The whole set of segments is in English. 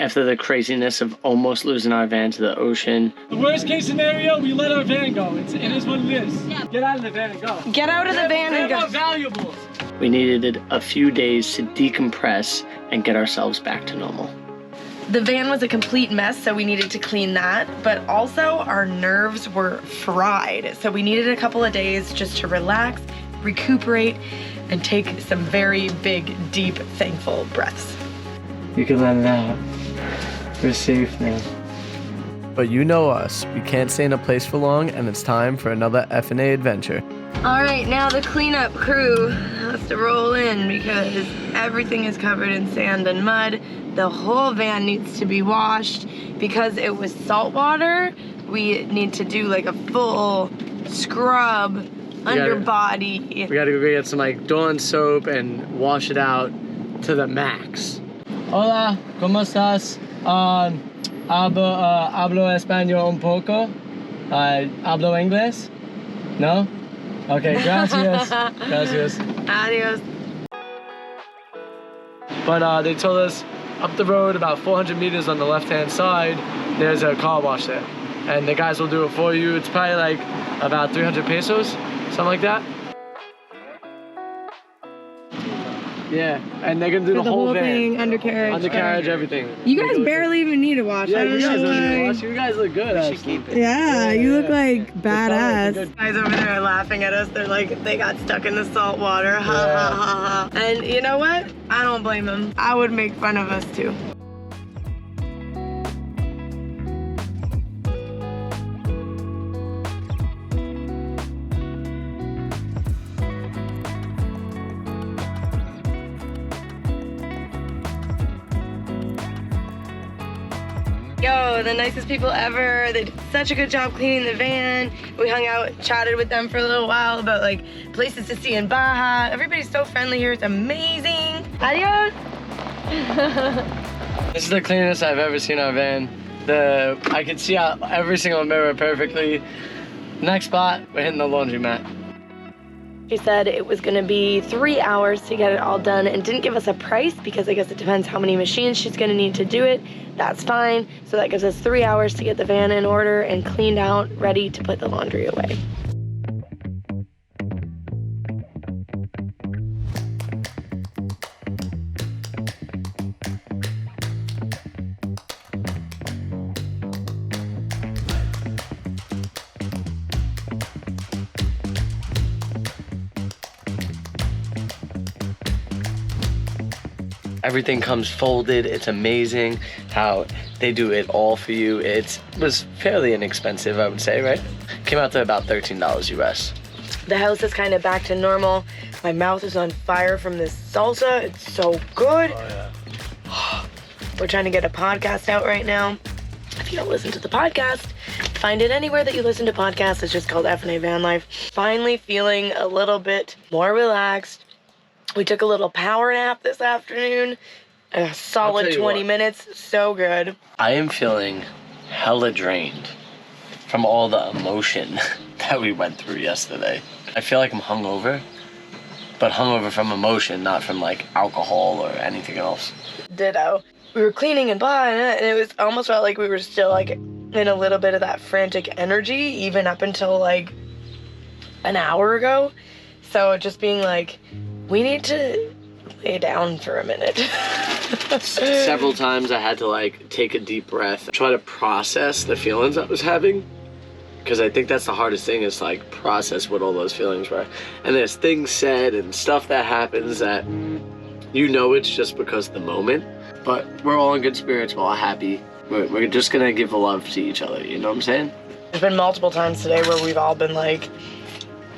after the craziness of almost losing our van to the ocean. The worst case scenario, we let our van go. It is what it is. Yeah. Get out of the van and go. Get out of the van and go. Our valuables. We needed a few days to decompress and get ourselves back to normal. The van was a complete mess, so we needed to clean that, but also our nerves were fried. So we needed a couple of days just to relax, recuperate, and take some very big, deep, thankful breaths. You can let it out. We're safe now. But you know us, we can't stay in a place for long, and it's time for another F&A adventure. All right, now the cleanup crew has to roll in because everything is covered in sand and mud. The whole van needs to be washed. Because it was salt water, we need to do like a full scrub underbody. We gotta go get some like Dawn soap and wash it out to the max. Hola, ¿cómo estás? Hablo español un poco. Hablo inglés? No? Okay, gracias. Gracias. Adios. But they told us up the road about 400 meters on the left-hand side, there's a car wash there. And the guys will do it for you. It's probably like about 300 pesos, something like that. Yeah, and they're gonna do the whole van. Thing, undercarriage, everything. You guys barely even need to wash. Yeah, you guys don't need to wash. You guys look good, actually. Yeah, you look like badass. Good. Guys over there are laughing at us. They're like, they got stuck in the salt water. Ha ha ha ha. And you know what? I don't blame them. I would make fun of us too. Yo, the nicest people ever. They did such a good job cleaning the van. We hung out, chatted with them for a little while about like places to see in Baja. Everybody's so friendly here, it's amazing. Adios. This is the cleanest I've ever seen our van. I can see out every single mirror perfectly. Next spot, we're hitting the laundromat. She said it was gonna be 3 hours to get it all done and didn't give us a price because I guess it depends how many machines she's gonna need to do it. That's fine. So that gives us 3 hours to get the van in order and cleaned out, ready to put the laundry away. Everything comes folded. It's amazing how they do it all for you. It was fairly inexpensive, I would say, right? Came out to about $13 US. The house is kind of back to normal. My mouth is on fire from this salsa. It's so good. Oh, yeah. We're trying to get a podcast out right now. If you don't listen to the podcast, find it anywhere that you listen to podcasts. It's just called F&A Van Life. Finally feeling a little bit more relaxed. We took a little power nap this afternoon. A solid 20 minutes. So good. I am feeling hella drained from all the emotion that we went through yesterday. I feel like I'm hungover, but hungover from emotion, not from like alcohol or anything else. Ditto. We were cleaning and blah, and it was almost felt like we were still like in a little bit of that frantic energy, even up until like an hour ago. So just being like, we need to lay down for a minute. Several times I had to like take a deep breath, try to process the feelings I was having. Because I think that's the hardest thing is like process what all those feelings were. And there's things said and stuff that happens that you know it's just because of the moment. But we're all in good spirits, we're all happy. We're just gonna give love to each other, you know what I'm saying? There's been multiple times today where we've all been like,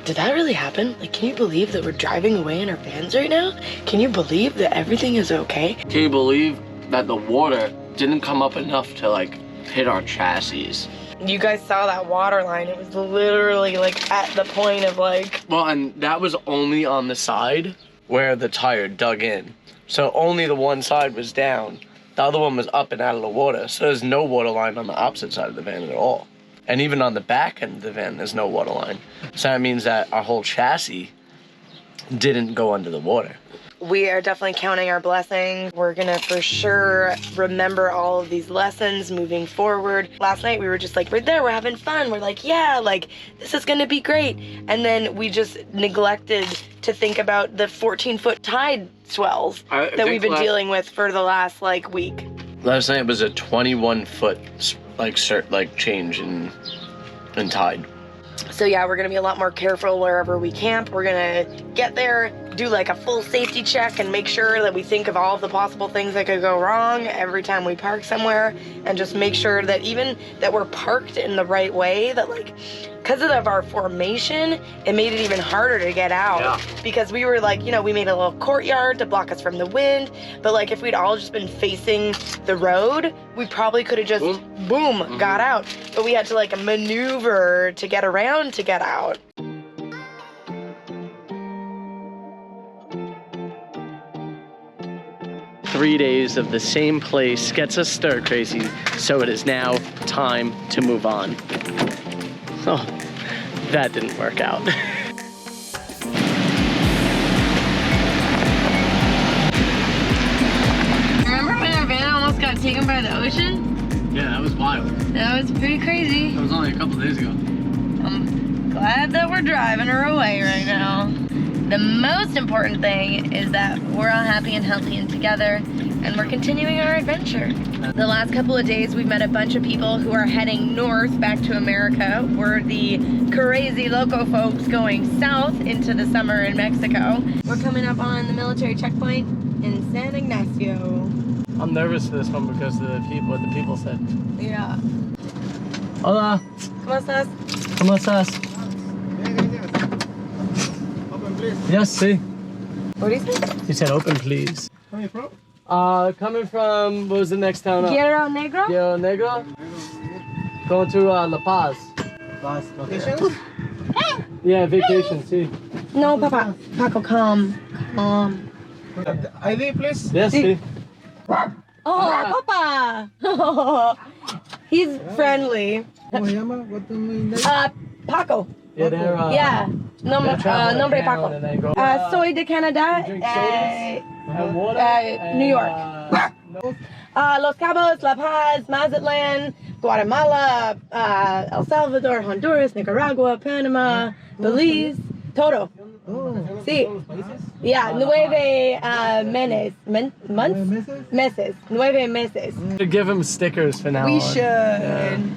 did that really happen? Like, can you believe that we're driving away in our vans right now? Can you believe that everything is okay? Can you believe that the water didn't come up enough to like hit our chassis? You guys saw that water line. It was literally like at the point of like... Well, and that was only on the side where the tire dug in. So only the one side was down. The other one was up and out of the water. So there's no water line on the opposite side of the van at all. And even on the back end of the van, there's no water line. So that means that our whole chassis didn't go under the water. We are definitely counting our blessings. We're gonna for sure remember all of these lessons moving forward. Last night we were just like, we're there, we're having fun. We're like, yeah, like this is gonna be great. And then we just neglected to think about the 14-foot tide swells that we've been dealing with for the last like week. Last night was a 21-foot change in tide. So yeah, we're gonna be a lot more careful wherever we camp. We're gonna get there, do like a full safety check and make sure that we think of all of the possible things that could go wrong every time we park somewhere, and just make sure that even that we're parked in the right way, that like, because of our formation, it made it even harder to get out. Yeah. Because we were like, you know, we made a little courtyard to block us from the wind, but like if we'd all just been facing the road, we probably could have just boom, got out. But we had to like maneuver to get around to get out. Three days of the same place gets us stir crazy, so it is now time to move on. Oh, that didn't work out. Remember when our van almost got taken by the ocean? Yeah, that was wild. That was pretty crazy. That was only a couple days ago. I'm glad that we're driving her away right now. The most important thing is that we're all happy and healthy and together, and we're continuing our adventure. The last couple of days, we've met a bunch of people who are heading north back to America. We're the crazy loco folks going south into the summer in Mexico. We're coming up on the military checkpoint in San Ignacio. I'm nervous for this one because of what the people said. Yeah. Hola. ¿Cómo estás? ¿Cómo estás? Yes, see. What do you say? He said open, please. Where are you from? Coming from, what was the next town up? Guerrero Negro? Guerrero Negro. Going to La Paz. Last location? Yeah, vacation, see. No, Papa. Paco, come. Come. ID, please. Yes, see. Oh, Papa! He's friendly. ¿Cómo se llama? What's the name? Paco. Yeah, they're, Yeah. they're traveling Nombre around Paco. and then go, Soy de Canada. drink sodas and water and, New York. Los Cabos, La Paz, Mazatlan, Guatemala, El Salvador, Honduras, Nicaragua, Panama, Belize, todo. Oh. Sí. Yeah, 9 meses. 9 meses. to give him stickers for now We on. should.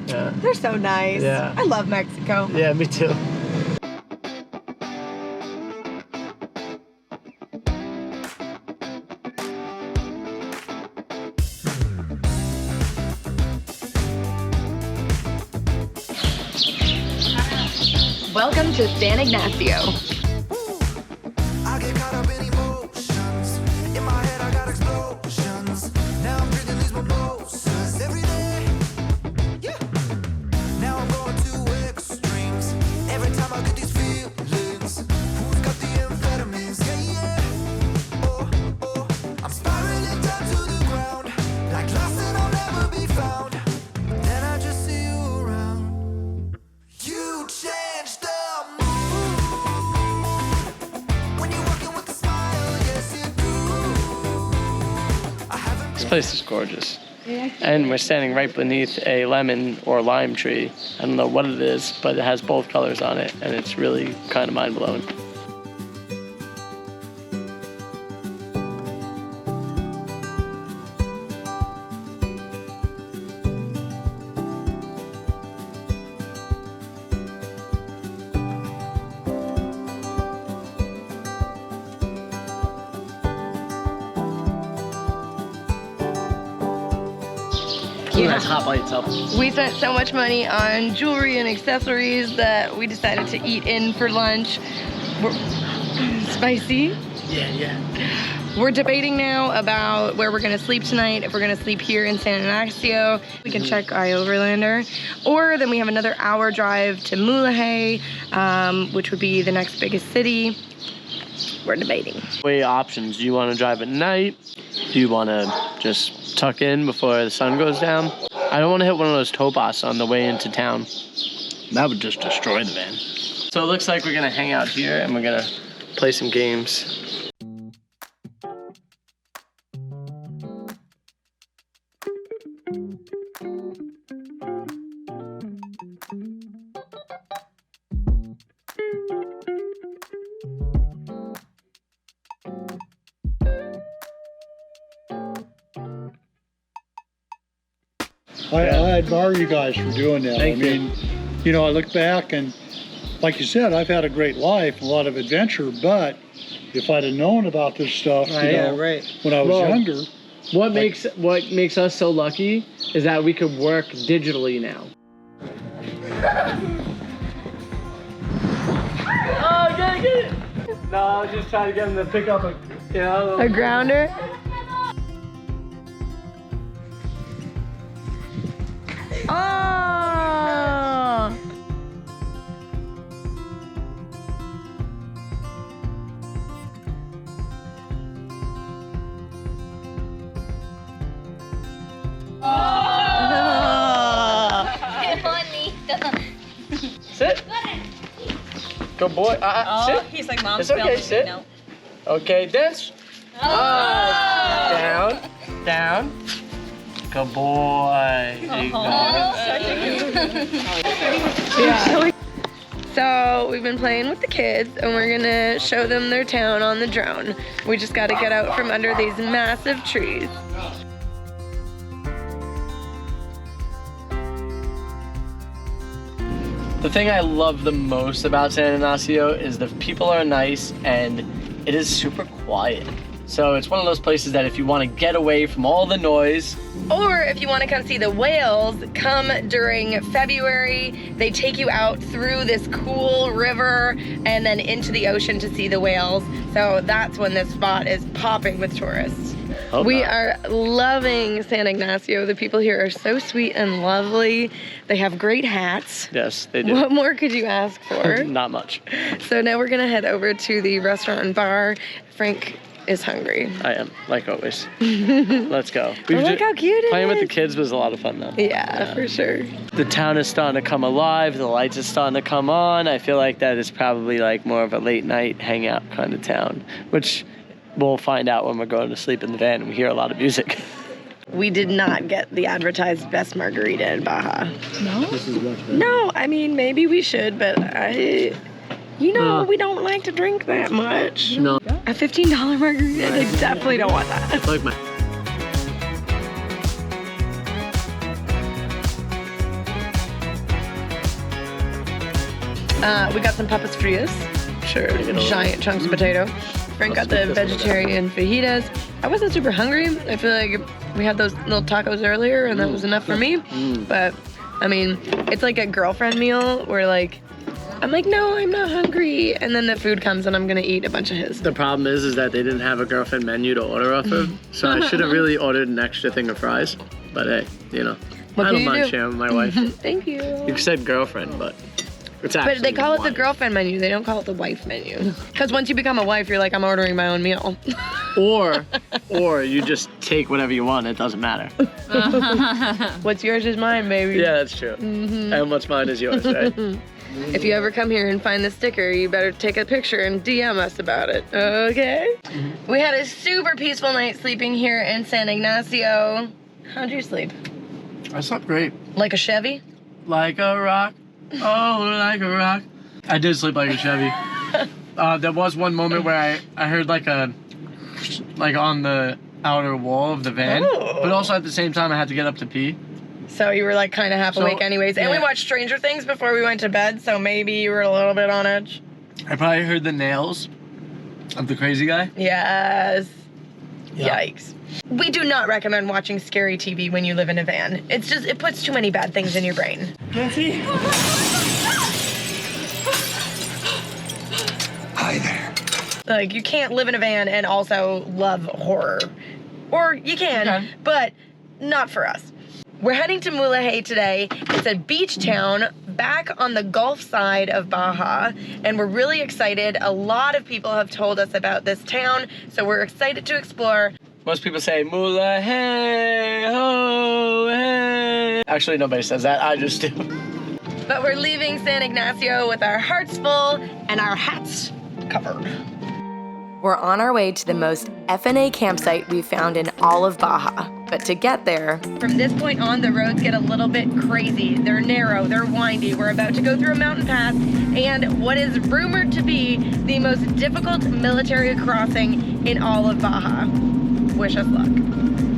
Yeah. They're so nice. Yeah. I love Mexico. Yeah, me too. Welcome to San Ignacio. I get caught up in emotions. In my head, I got explosions. Now I'm drinking these mimosas every day. Yeah. Now I'm going to extremes. Every time I get these feelings. Who's got the amphetamines? Yeah, yeah. Oh, oh. I'm spiraling down to the ground. Like lost and I'll never be found. Then I just see you around. You changed the mood. When you're walking with a smile, yes you do. I haven't This place is gorgeous. And we're standing right beneath a lemon or lime tree. I don't know what it is, but it has both colors on it, and it's really kind of mind-blowing. Ooh, that's hot by itself. We spent so much money on jewelry and accessories that we decided to eat in for lunch. Spicy. Yeah. We're debating now about where we're gonna sleep tonight. If we're gonna sleep here in San Ignacio, we can check iOverlander. Or then we have another hour drive to Mulahay, which would be the next biggest city. We're debating. Way options. Do you want to drive at night? Do you want to just tuck in before the sun goes down? I don't want to hit one of those topos on the way into town. That would just destroy the van. So it looks like we're going to hang out here and we're going to play some games. I admire you guys for doing that. Thank you. You know, I look back and, like you said, I've had a great life, a lot of adventure, but if I'd have known about this stuff, when I was younger. What makes us so lucky is that we could work digitally now. Oh, get it! No, I was just trying to get him to pick up A grounder? Oh! Sit. Good boy. Sit. He's like, Mom, It's okay, sit. No. Okay, dance. Down. Down. Good boy. There you go. Yeah. So we've been playing with the kids and we're gonna show them their town on the drone. We just gotta get out from under these massive trees. The thing I love the most about San Ignacio is the people are nice and it is super quiet. So it's one of those places that if you want to get away from all the noise, Or if you want to come see the whales, come during February. They take you out through this cool river and then into the ocean to see the whales. So that's when this spot is popping with tourists. We are loving San Ignacio. The people here are so sweet and lovely. They have great hats. yes, they do. What more could you ask for? Not much. So now we're gonna head over to the restaurant and bar. Frank is hungry. I am, like always. Let's go. Look how cute it Playing with the is. kids was a lot of fun though. Yeah, for sure. The town is starting to come alive. The lights are starting to come on. I feel like that is probably like more of a late night hangout kind of town, which we'll find out when we're going to sleep in the van and we hear a lot of music. We did not get the advertised best margarita in Baja. This is much better. No, I mean, maybe we should, but we don't like to drink that much. No. A $15 margarita, they definitely don't want that. It's like my... We got some papas fritas. Sure, giant chunks of potato. Frank got the vegetarian fajitas. I wasn't super hungry. I feel like we had those little tacos earlier and that was enough for me. But, I mean, it's like a girlfriend meal where like, I'm like, no, I'm not hungry. And then the food comes and I'm gonna eat a bunch of his. The problem is that they didn't have a girlfriend menu to order off of, so I should have really ordered an extra thing of fries. But hey, I What don't can you mind do? sharing with my wife. Thank you. You said girlfriend, but it's actually But they call it the wife. girlfriend menu. They don't call it the wife menu. Because once you become a wife, you're like, I'm ordering my own meal. Or you just take whatever you want. It doesn't matter. What's yours is mine, baby. Yeah, that's true. And what's mine is yours, right? If you ever come here and find the sticker, you better take a picture and DM us about it, okay? We had a super peaceful night sleeping here in San Ignacio. How'd you sleep? I slept great. Like a Chevy? Like a rock. Oh, like a rock. I did sleep like a Chevy. There was one moment where I heard like on the outer wall of the van, Oh. but also at the same time I had to get up to pee. So you were like kind of half So, awake anyways. And we yeah. watched Stranger Things before we went to bed, so maybe you were a little bit on edge. I probably heard the nails of the crazy guy. Yes. Yeah. Yikes. We do not recommend watching scary TV when you live in a van. It puts too many bad things in your brain. Nancy? Hi there. Like, you can't live in a van and also love horror. Or you can, Okay. but not for us. We're heading to Mulahey today. It's a beach town back on the Gulf side of Baja, and we're really excited. A lot of people have told us about this town, so we're excited to explore. Most people say Mula hey ho hey. Actually, nobody says that. I just do. But we're leaving San Ignacio with our hearts full and our hats covered. We're on our way to the most F&A campsite we've found in all of Baja. But to get there, from this point on, the roads get a little bit crazy. They're narrow, they're windy. We're about to go through a mountain pass and what is rumored to be the most difficult military crossing in all of Baja. Wish us luck.